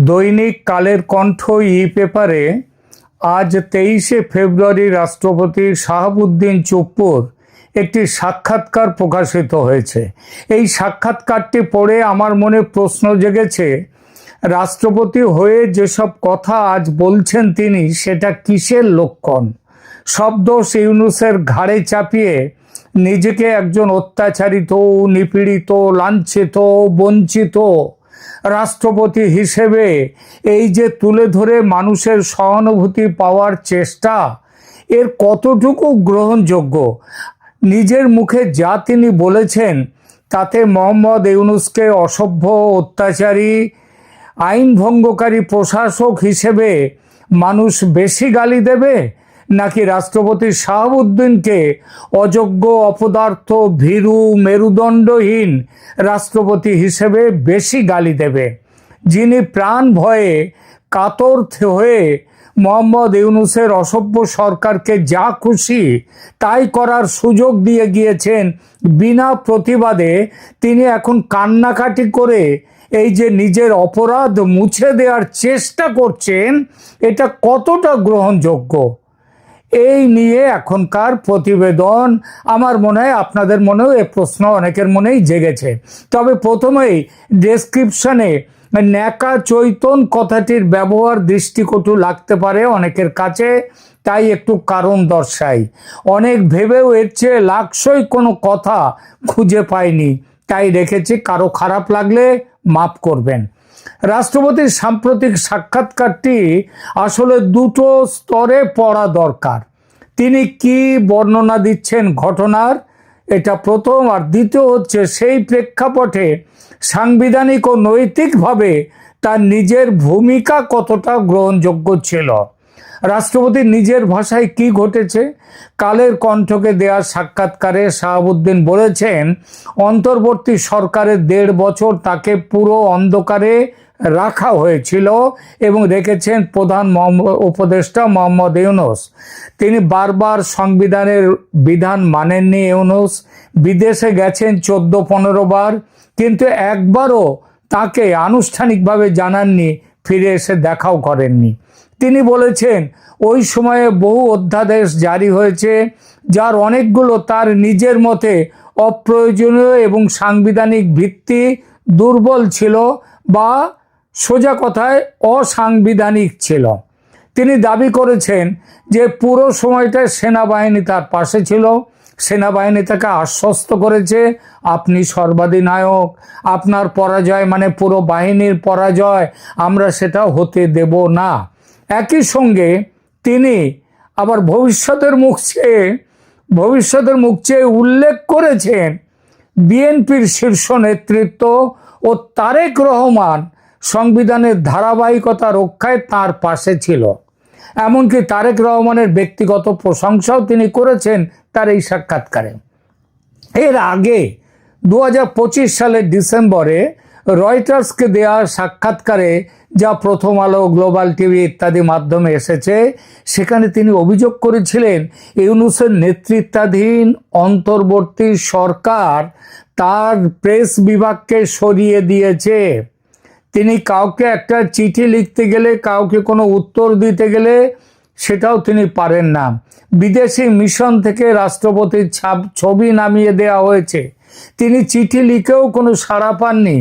দৈনিক কালের কণ্ঠ পেপারে আজ 23শে ফেব্রুয়ারি রাষ্ট্রপতি শাহাবুদ্দিন চুপ্পুর একটি সাক্ষাৎকার প্রকাশিত হয়েছে। এই সাক্ষাৎকারটি পড়ে আমার মনে প্রশ্ন জেগেছে, রাষ্ট্রপতি হয়ে যেসব কথা আজ বলছেন তিনি, সেটা কিসের লক্ষণ? সব দোষ ইউনূসের ঘাড়ে চাপিয়ে নিজেকে একজন অত্যাচারিত, নিপীড়িত, লাঞ্ছিত, বঞ্চিত রাষ্ট্রপতি হিসেবে এই যে তুলে ধরে মানুষের সহানুভূতি পাওয়ার চেষ্টা, এর কতটুকু গ্রহণযোগ্য? নিজের মুখে যা তিনি বলেছেন তাতে মোহাম্মদ ইউনূসকে অসভ্য, অত্যাচারী, আইন ভঙ্গকারী প্রশাসক হিসেবে মানুষ বেশি গালি দেবে, নাকি রাষ্ট্রপতি শাহাবুদ্দিনকে অযোগ্য, অপদার্থ, ভীরু, মেরুদণ্ডহীন রাষ্ট্রপতি হিসেবে বেশি গালি দেবে? যিনি প্রাণ ভয়ে কাতর হয়ে মোহাম্মদ ইউনূসের অসভ্য সরকারকে যা খুশি তাই করার সুযোগ দিয়ে গিয়েছেন বিনা প্রতিবাদে, তিনি এখন কান্নাকাটি করে এই যে নিজের অপরাধ মুছে দেওয়ার চেষ্টা করছেন, এটা কতটা গ্রহণযোগ্য? এই নিয়ে এখনকার প্রতিবেদন। আমার মনে হয় আপনাদের মনেও এ প্রশ্ন অনেকের মনেই জেগেছে। তবে প্রথমেই ডেসক্রিপশনে ন্যাকা চৈতন কথাটির ব্যবহার দৃষ্টিকটু লাগতে পারে অনেকের কাছে, তাই একটু কারণ দর্শাই। অনেক ভেবেও এর চেয়ে লাকসই কোনো কথা খুঁজে পাইনি, তাই রেখেছি। কারো খারাপ লাগলে মাফ করবেন। রাষ্ট্রপতির সাম্প্রতিক সাক্ষাৎকারটি আসলে দুটো স্তরে পড়া দরকার। তিনি কি বর্ণনা দিচ্ছেন ঘটনার, এটা প্রথম। আর দ্বিতীয় হচ্ছে সেই প্রেক্ষাপটে সাংবিধানিক ও নৈতিকভাবে তার নিজের ভূমিকা কতটা গ্রহণযোগ্য ছিল। রাষ্ট্রপতি নিজের ভাষায় কি ঘটেছে? কালের কণ্ঠকে দেওয়া সাক্ষাৎকারে শাহাবুদ্দিন বলেছেন, অন্তর্বর্তী সরকারের 1.5 বছর তাকে পুরো অন্ধকারে রাখা হয়েছিল এবং রেখেছেন প্রধান উপদেষ্টা মোহাম্মদ ইউনূস। তিনি বারবার সংবিধানের বিধান মানেননি ইউনূস। বিদেশে গেছেন 14-15 বার, কিন্তু একবারও তাকে আনুষ্ঠানিকভাবে জানাননি, ফিরে এসে দেখাও করেননি। তিনি বলেছেন, ওই সময়ে বহু অধ্যাদেশ জারি হয়েছে, যার অনেকগুলো তার নিজের মতে অপ্রয়োজনীয় এবং সাংবিধানিক ভিত্তি দুর্বল ছিল বা সোজা কথায় অসাংবিধানিক ছিল। তিনি দাবি করেছেন যে পুরো সময়টা সেনাবাহিনী তার পাশে ছিল। সেনাবাহিনী তাকে আশ্বস্ত করেছে, আপনি সর্বাধিনায়ক, আপনার পরাজয় মানে পুরো বাহিনীর পরাজয়, আমরা সেটা হতে দেব না। একই সঙ্গে তিনি আবার ভবিষ্যতের মুখ চেয়ে উল্লেখ করেছেন, বিএনপির শীর্ষ নেতৃত্ব ও তারেক রহমান সংবিধানের ধারাবাহিকতা রক্ষায় তার পাশে ছিল। এমনকি তারেক রহমানের ব্যক্তিগত প্রশংসাও তিনি করেছেন তার এই সাক্ষাৎকারে। এর আগে 2025 সালের ডিসেম্বরে রয়টার্সকে দেওয়া সাক্ষাৎকারে, যা প্রথম আলো, গ্লোবাল টিভি ইত্যাদি মাধ্যমে এসেছে, সেখানে তিনি অভিযোগ করেছিলেন ইউনূসের নেতৃত্বাধীন অন্তর্বর্তী সরকার তার প্রেস বিভাগকে সরিয়ে দিয়েছে। তিনি কাউকে একটা চিঠি লিখতে গেলে, কাউকে কোনো উত্তর দিতে গেলে সেটাও তিনি পারেন না। বিদেশি মিশন থেকে রাষ্ট্রপতির ছবি নামিয়ে দেওয়া হয়েছে, তিনি চিঠি লিখেও কোনো সাড়া পাননি।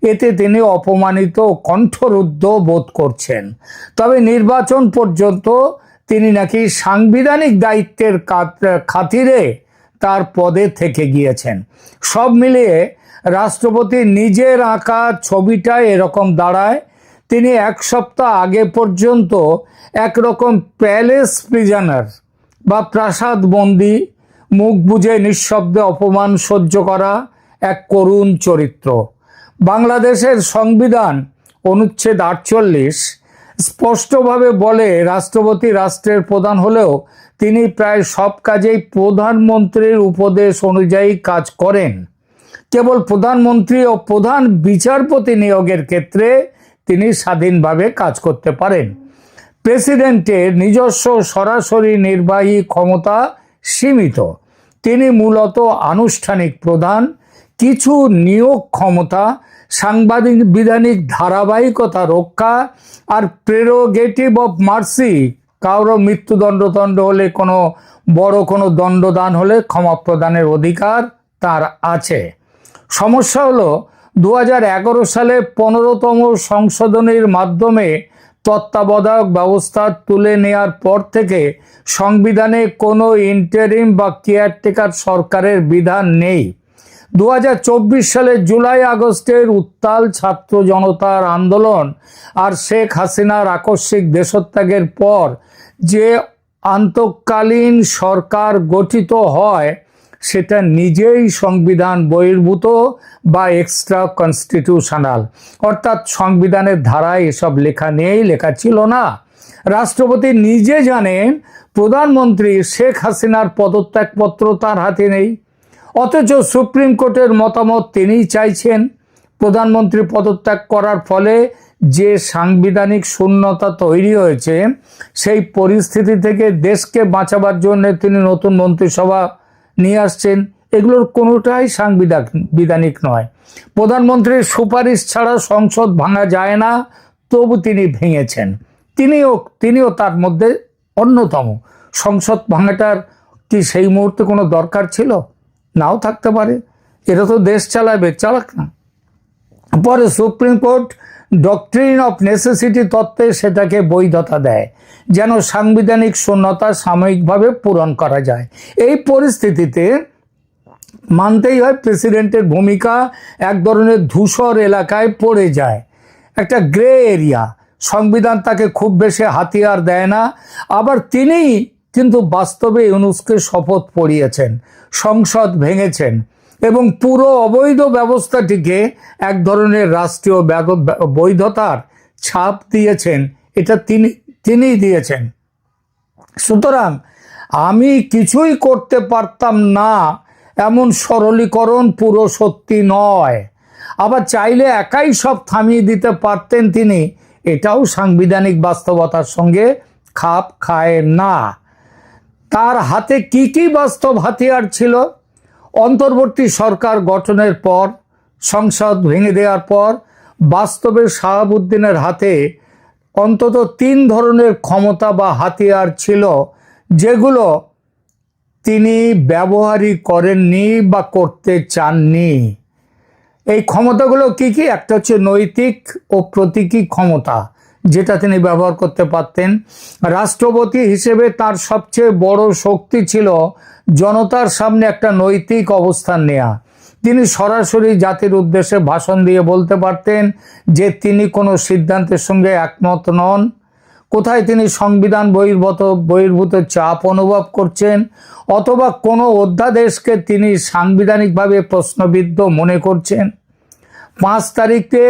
এতে তিনি অপমানিত, কণ্ঠরুদ্ধ বোধ করছেন। তবে নির্বাচন পর্যন্ত তিনি নাকি সাংবিধানিক দায়িত্বের খাতিরে তার পদে থেকে গিয়েছেন। সব মিলিয়ে রাষ্ট্রপতি নিজের আঁকা ছবিটা এরকম দাঁড়ায়। তিনি 1 সপ্তাহ আগে পর্যন্ত একরকম প্যালেস প্রিজনার বা প্রাসাদ বন্দী, মুখ বুজে নিঃশব্দে অপমান সহ্য করা এক করুণ চরিত্র। বাংলাদেশের সংবিধান অনুচ্ছেদ 48 স্পষ্টভাবে বলে, রাষ্ট্রপতি রাষ্ট্রের প্রধান হলেও তিনি প্রায় সব কাজেই প্রধানমন্ত্রীর উপদেশ অনুযায়ী কাজ করেন। কেবল প্রধানমন্ত্রী ও প্রধান বিচারপতি নিয়োগের ক্ষেত্রে তিনি স্বাধীনভাবে কাজ করতে পারেন। প্রেসিডেন্টের নিজস্ব সরাসরি নির্বাহী ক্ষমতা সীমিত। তিনি মূলত আনুষ্ঠানিক প্রধান, কিছু নিয়োগ ক্ষমতা, সাংবিধানিক ধারাবাহিকতা রক্ষা আর প্রেরোগেটিভ অফ মার্সি, কারো মৃত্যুদণ্ড হলে কোনো দণ্ডদান হলে ক্ষমা প্রদানের অধিকার তার আছে। সমস্যা হলো 2011 সালে 15তম সংশোধনীর মাধ্যমে তত্ত্বাবধায়ক ব্যবস্থা তুলে নেওয়ার পর থেকে সংবিধানে কোনো ইন্টারিম বা কেয়ারটেকার সরকারের বিধান নেই। 2024 সালে জুলাই আগস্টের উত্তাল ছাত্র জনতার আন্দোলন আর শেখ হাসিনার আকস্মিক দেশত্যাগের পর যে আন্তঃকালীন সরকার গঠিত হয় সেটা নিজেই সংবিধান বহির্ভূত বা এক্সট্রা কনস্টিটিউশনাল, অর্থাৎ সংবিধানের ধারায় এসব লেখা নেই, লেখা ছিল না। রাষ্ট্রপতি নিজে জানেন প্রধানমন্ত্রী শেখ হাসিনার পদত্যাগপত্র তার হাতে নেই, অথচ সুপ্রিম কোর্টের মতামত তিনিই চাইছেন। প্রধানমন্ত্রী পদত্যাগ করার ফলে যে সাংবিধানিক শূন্যতা তৈরি হয়েছে, সেই পরিস্থিতি থেকে দেশকে বাঁচাবার জন্য তিনি নতুন মন্ত্রিসভা নিয়ে আসছেন। এগুলোর কোনোটাই সাংবিধানিক নয়। প্রধানমন্ত্রীর সুপারিশ ছাড়া সংসদ ভাঙা যায় না, তবু তিনি ভেঙেছেন। তিনিও তার মধ্যে অন্যতম। সংসদ ভাঙাটার কি সেই মুহূর্তে কোনো দরকার ছিল? নাও থাকতে পারে। এটা তো দেশ চালাবে, চালাক না। পরে supreme court doctrine of necessity তত্ত্বে সেটাকে বৈধতা দেয়, যেন সাংবিধানিক শূন্যতা সাময়িকভাবে পূরণ করা যায়। এই পরিস্থিতিতে মানতেই হয় প্রেসিডেন্টের ভূমিকা এক ধরনের ধূসর এলাকায় পড়ে যায়, একটা গ্রে এরিয়া। সংবিধান তাকে খুব বেশি হাতিয়ার দেয় না। আবার তিনি কিন্তু বাস্তবে ইউনূসকে শপথ পড়িয়েছেন, সংসদ ভেঙেছেন এবং পুরো অবৈধ ব্যবস্থাটিকে এক ধরনের রাষ্ট্রীয় বৈধতার ছাপ দিয়েছেন। এটা তিনিই দিয়েছেন। সুতরাং আমি কিছুই করতে পারতাম না এমন সরলীকরণ পুরো সত্যি নয়। আবার চাইলে একাই সব থামিয়ে দিতে পারতেন তিনি, এটাও সাংবিধানিক বাস্তবতার সঙ্গে খাপ খায় না। তার হাতে কি কি বাস্তব হাতিয়ার ছিল? অন্তর্বর্তী সরকার গঠনের পর, সংসদ ভেঙে দেওয়ার পর বাস্তবে শাহাবুদ্দিনের হাতে অন্তত 3 ধরনের ক্ষমতা বা হাতিয়ার ছিল, যেগুলো তিনি ব্যবহারই করেননি বা করতে চাননি। এই ক্ষমতাগুলো কি কি? একটা হচ্ছে নৈতিক ও প্রতীকী ক্ষমতা, যেটা তিনি ব্যবহার করতে পারতেন। রাষ্ট্রপতি হিসেবে তার সবচেয়ে বড় শক্তি ছিল জনতার সামনে একটা নৈতিক অবস্থান নেওয়া। তিনি সরাসরি জাতির উদ্দেশ্যে ভাষণ দিয়ে বলতে পারতেন যে তিনি কোনো সিদ্ধান্তের সঙ্গে একমত নন, কোথায় তিনি সংবিধান বহির্ভূত চাপ অনুভব করছেন, অথবা কোনো অধ্যাদেশকে তিনি সাংবিধানিকভাবে প্রশ্নবিদ্ধ মনে করছেন। 5 তারিখে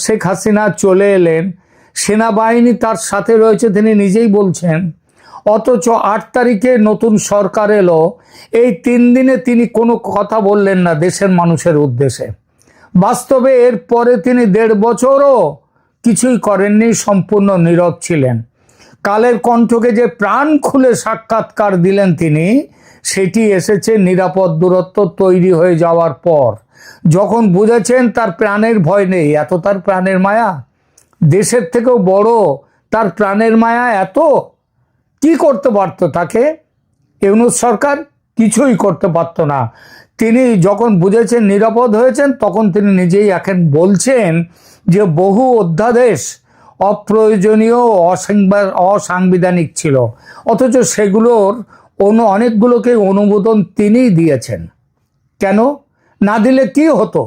শেখ হাসিনা চলে এলেন, সেনাবাহিনী তার সাথে রয়েছে তিনি নিজেই বলছেন, অথচ 8 তারিখে নতুন সরকার এলো। এই 3 দিনে তিনি কোনো কথা বললেন না দেশের মানুষের উদ্দেশ্যে। বাস্তবে এর পরে তিনি 1.5 বছরও কিছুই করেননি, সম্পূর্ণ নীরব ছিলেন। কালের কণ্ঠকে যে প্রাণ খুলে সাক্ষাৎকার দিলেন তিনি, সেটি এসেছে নিরাপদ দূরত্ব তৈরি হয়ে যাওয়ার পর, যখন বুঝেছেন তার প্রাণের ভয় নেই। এত তার প্রাণের মায়া, দেশের থেকেও বড় তার প্রাণের মায়া এত। কি করতে পারত তাকে ইউনূস সরকার? কিছুই করতে পারত না। তিনি যখন বুঝেছেন নিরাপদ হয়েছেন, তখন তিনি নিজেই এখন বলছেন যে বহু অধ্যাদেশ অপ্রয়োজনীয়, অসাংবিধানিক ছিল, অথচ সেগুলোর অনেকগুলোকে অনুমোদন তিনিই দিয়েছেন। কেন না দিলে কি হতো?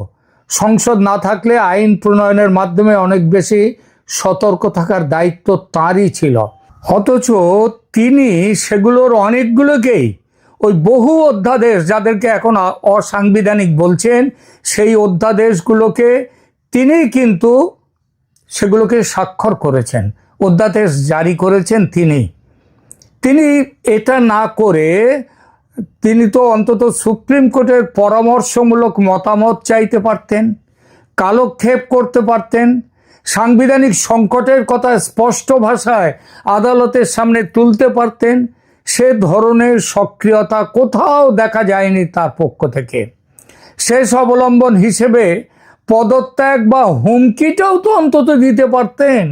সংসদ না থাকলে আইন প্রণয়নের মাধ্যমে অনেক বেশি সতর্ক থাকার দায়িত্ব তাঁরই ছিল, অথচ তিনি সেগুলোর অনেকগুলোকেই, ওই বহু অধ্যাদেশ যাদেরকে এখন অসাংবিধানিক বলছেন, সেই অধ্যাদেশগুলোকে তিনি কিন্তু সেগুলোকে স্বাক্ষর করেছেন, অধ্যাদেশ জারি করেছেন তিনি এটা না করে তিনি তো অন্তত সুপ্রিম কোর্টের পরামর্শমূলক মতামত চাইতে পারতেন, কালক্ষেপ করতে পারতেন, সাংবিধানিক সংকটের কথা স্পষ্ট ভাষায় আদালতের সামনে তুলতে পারতেন। সে ধরনের সক্রিয়তা কোথাও দেখা যায়নি তার পক্ষ থেকে। শেষ অবলম্বন হিসেবে পদত্যাগ বা হুমকিটাও তো অন্তত দিতে পারতেন।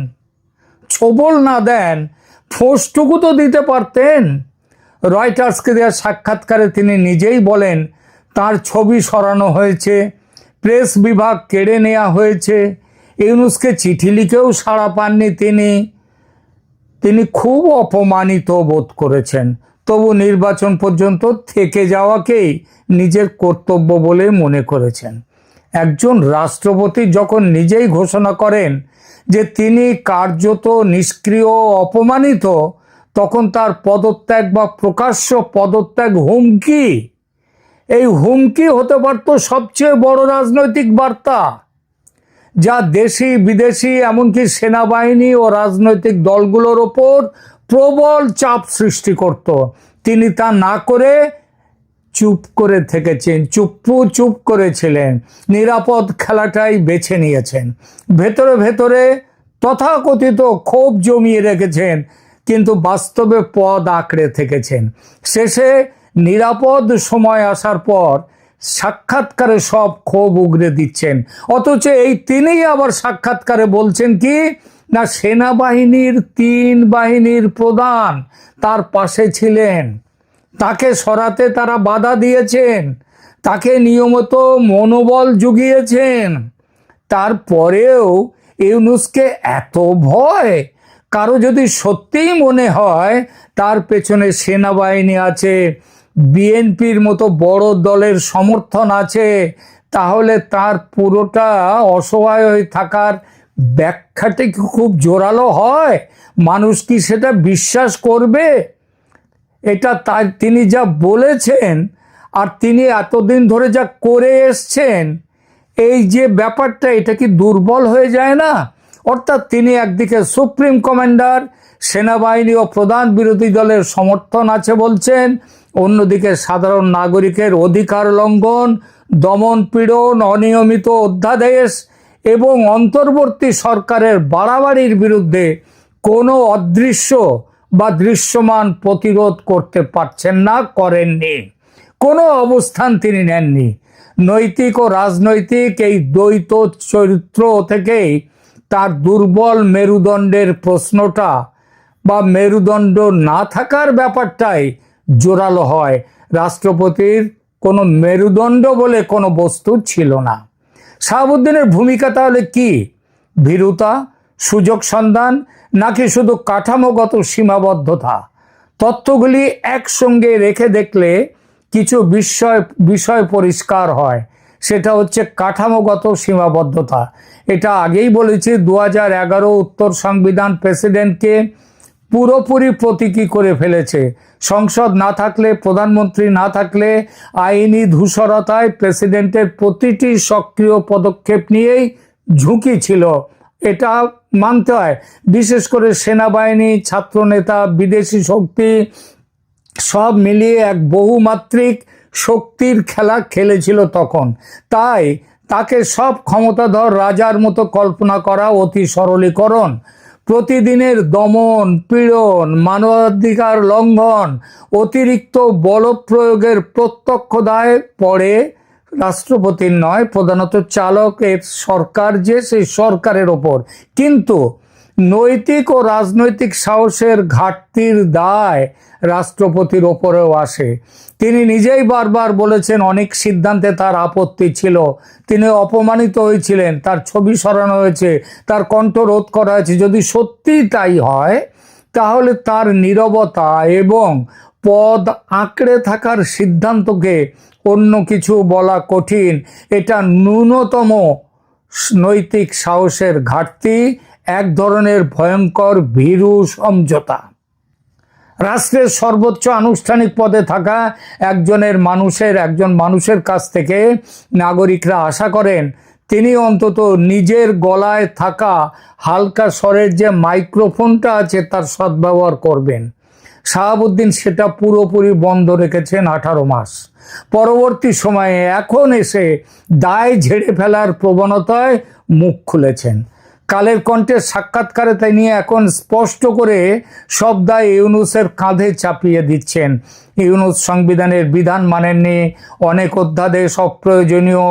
ছোবল না দেন, ফোঁসটুকু তো দিতে পারতেন। রয়টার্সকে দেওয়া সাক্ষাৎকারে তিনি নিজেই বলেন তার ছবি সরানো হয়েছে, প্রেস বিভাগ কেড়ে নেওয়া হয়েছে, ইউনূসকে চিঠি লিখেও সাড়া পাননি তিনি খুব অপমানিত বোধ করেছেন। তবু নির্বাচন পর্যন্ত থেকে যাওয়াকেই নিজের কর্তব্য বলে মনে করেছেন। একজন রাষ্ট্রপতি যখন নিজেই ঘোষণা করেন যে তিনি কার্যত নিষ্ক্রিয়, অপমানিত, তখন তার পদত্যাগ বা প্রকাশ্য পদত্যাগ হুমকি। এই হুমকি হতে পারত সবচেয়ে বড় রাজনৈতিক বার্তা, যা দেশি বিদেশি এমনকি সেনাবাহিনী ও রাজনৈতিক দলগুলোর ওপর প্রবল চাপ সৃষ্টি করত। তিনি তা না করে চুপ করে থেকেছেন, চুপ করেছিলেন, নিরাপদ খেলাটাই বেছে নিয়েছেন। ভেতরে ভেতরে তথাকথিত ক্ষোভ জমিয়ে রেখেছেন, কিন্তু বাস্তবে পদ আঁকড়ে থেকেছেন। শেষে নিরাপদ সময় আসার পর সাক্ষাৎকারে সব ক্ষোভ উগরে দিচ্ছেন। অথচ এই তিনিই আবার সাক্ষাৎকারে বলছেন কি না, সেনাবাহিনীর 3 বাহিনীর প্রধান তার পাশে ছিলেন, তাকে সরাতে তারা বাধা দিয়েছেন, তাকে নিয়মিত মনোবল জুগিয়েছেন। তারপরেও ইউনূসকে এত ভয়? কারো যদি সত্যিই মনে হয় তার পেছনে সেনাবাহিনী আছে, বিএনপির মতো বড় দলের সমর্থন আছে, তাহলে তার পুরোটা অসহায় হয়ে থাকার ব্যাখ্যাটা কি খুব জোরালো হয়? মানুষ কি সেটা বিশ্বাস করবে? এটা তার তিনি যা বলেছেন আর তিনি এতদিন ধরে যা করে এসছেন, এই যে ব্যাপারটা, এটা কি দুর্বল হয়ে যায় না? অর্থাৎ তিনি একদিকে সুপ্রিম কমান্ডার, সেনাবাহিনী ও প্রধান বিরোধী দলের সমর্থন আছে বলছেন, অন্যদিকে সাধারণ নাগরিকের অধিকার লঙ্ঘন, দমন পীড়ন, অনিয়মিত অধ্যাদেশ এবং অন্তর্বর্তী সরকারের বাড়াবাড়ির বিরুদ্ধে কোনো অদৃশ্য বা দৃশ্যমান প্রতিরোধ করতে পারছেন না, করেননি, কোনো অবস্থান তিনি নেননি। নৈতিক ও রাজনৈতিক এই দ্বৈত চরিত্র থেকেই তার দুর্বল মেরুদণ্ডের প্রশ্নটা বা মেরুদণ্ড না থাকার ব্যাপারটাই জোরালো হয়। রাষ্ট্রপতির কোনো মেরুদণ্ড বলে কোনো বস্তু ছিল না। শাহাবুদ্দিনের ভূমিকা তাহলে কি? ভীরুতা, সুযোগ সন্ধান, নাকি শুধু কাঠামোগত সীমাবদ্ধতা? তথ্যগুলি একসঙ্গে রেখে দেখলে কিছু বিষয় পরিষ্কার হয়। সেটা হচ্ছে কাঠামোগত সীমাবদ্ধতা। এটা আগেই বলেছি, 2011 উত্তর সংবিধান প্রেসিডেন্টকে পুরোপুরি প্রতীকী করে ফেলেছে। সংসদ না থাকলে, প্রধানমন্ত্রী না থাকলে আইনি ধূসরতায় প্রেসিডেন্টের প্রতিটি সক্রিয় পদক্ষেপ নিয়েই ঝুঁকি ছিল, এটা মানতে হয়। বিশেষ করে সেনাবাহিনী, ছাত্রনেতা, বিদেশি শক্তি সব মিলিয়ে এক বহুমাত্রিক শক্তির খেলা খেলেছিল তখন। তাই তাকে সব ক্ষমতাধর রাজার মতো কল্পনা করা অতি সরলীকরণ। প্রতিদিনের দমন, পীড়ন, মানবাধিকার লঙ্ঘন, অতিরিক্ত বল প্রয়োগের প্রত্যক্ষ দায় পড়ে রাষ্ট্রপতির নয়, প্রধানত চালকের, সরকার যে সেই সরকারের ওপর। কিন্তু নৈতিক ও রাজনৈতিক সাহসের ঘাটতির দায় রাষ্ট্রপতির ওপরেও আসে। তিনি নিজেই বারবার বলেছেন অনেক সিদ্ধান্তে তার আপত্তি ছিল, তিনি অপমানিত হয়েছিলেন, তার ছবি সরানো হয়েছে, তার কণ্ঠ রোধ করা হয়েছে। যদি সত্যি তাই হয়, তাহলে তার নীরবতা এবং পদ আঁকড়ে থাকার সিদ্ধান্তকে অন্য কিছু বলা কঠিন। এটা ন্যূনতম নৈতিক সাহসের ঘাটতি, এক ধরনের ভয়ঙ্কর ভীরু সমঝোতা। রাষ্ট্রের সর্বোচ্চ আনুষ্ঠানিক পদে থাকা একজন মানুষের কাছ থেকে নাগরিকরা আশা করেন তিনি অন্তত নিজের গলায় থাকা হালকা স্বরের যে মাইক্রোফোনটা আছে তার সদ্ব্যবহার করবেন। শাহাবুদ্দিন সেটা পুরোপুরি বন্ধ রেখেছেন 18 মাস। পরবর্তী সময়ে এখন এসে দায় ঝেড়ে ফেলার প্রবণতায় মুখ খুলেছেন। কালের কণ্ঠের সাক্ষাৎকারে তিনি এখন স্পষ্ট করে সব দায় ইউনূসের কাঁধে চাপিয়ে দিচ্ছেন। ইউনূস সংবিধানের বিধান মানেননি, অনেক অধ্যাদেশ অপ্রয়োজনীয়,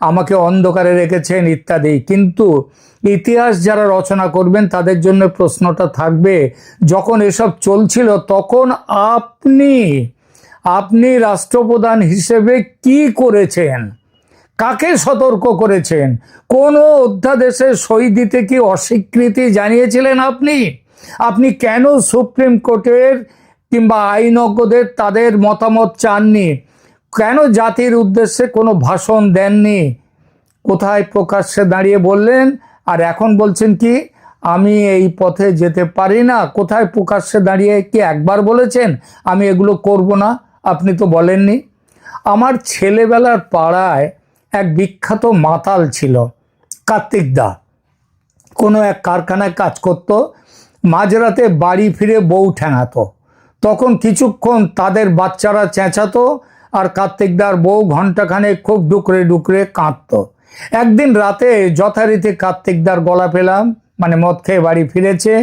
আমাকে অন্ধকারে রেখেছেন ইত্যাদি। কিন্তু ইতিহাস যারা রচনা করবেন তাদের জন্য প্রশ্নটা থাকবে, যখন এসব চলছিল তখন আপনি রাষ্ট্রপ্রধান হিসেবে কি করেছেন? কাকে সতর্ক করেছেন? কোন অধ্যাদেশে সই দিতে কি অস্বীকৃতি জানিয়েছিলেন আপনি কেন সুপ্রিম কোর্টের কিংবা আইনজ্ঞদের তাদের মতামত চাননি? কেন জাতির উদ্দেশ্যে কোনো ভাষণ দেননি? কোথায় প্রকাশ্যে দাঁড়িয়ে বললেন, আর এখন বলছেন কি আমি এই পথে যেতে পারি না? কোথায় প্রকাশ্যে দাঁড়িয়ে কি একবার বলেছেন আমি এগুলো করব না? আপনি তো বলেননি। আমার ছেলেবেলার পাড়ায় এক বিখ্যাত মাতাল ছিল, কার্তিক দা। কোনো এক কারখানায় কাজ করত, মাঝরাতে বাড়ি ফিরে বউ ঠ্যাঙাতো। তখন কিছুক্ষণ তাদের বাচ্চারা চেঁচাতো, আর কার্তিকদার বউ ঘণ্টাখানেক খুব ডুকরে ডুকরে কাঁদত। একদিন রাতে যথারীতি কার্তিকদার গলা পেলাম, মানে মদ খেয়ে বাড়ি ফিরেছে।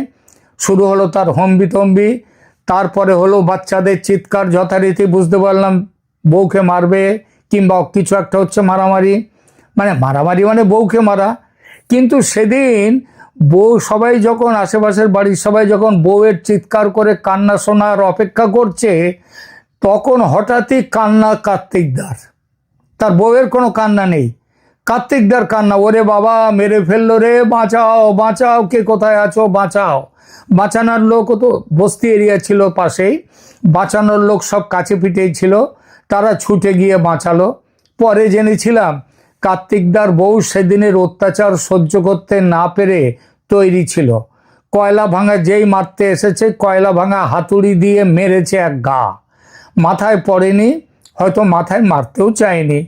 শুরু হলো তার হম্বিতম্বি, তারপরে হলো বাচ্চাদের চিৎকার। যথারীতি বুঝতে পারলাম বউকে মারবে কিংবা কিছু একটা হচ্ছে, মারামারি মানে বউকে মারা। কিন্তু সেদিন সবাই যখন আশেপাশের বাড়ির সবাই যখন বউয়ের চিৎকার করে কান্না শোনার অপেক্ষা করছে, তখন হঠাৎই কান্না কার্তিকদার। তার বউয়ের কোনো কান্না নেই, কার্তিকদার কান্না। ওরে বাবা, মেরে ফেললো রে, বাঁচাও বাঁচাও, কে কোথায় আছো বাঁচাও। বাঁচানোর লোক তো বস্তি এরিয়া ছিল পাশেই, বাঁচানোর লোক সব কাছে পিঠেই ছিল, তারা ছুটে গিয়ে বাঁচালো। পরে জেনেছিলাম কার্তিকদার বউ সেদিনের অত্যাচার সহ্য করতে না পেরে তৈরি ছিল। কয়লা ভাঙা যেই মারতে এসেছে, কয়লা ভাঙা হাতুড়ি দিয়ে মেরেছে এক গা। মাথায় পড়েনি, হয়তো মাথায় মারতেও চায়নি।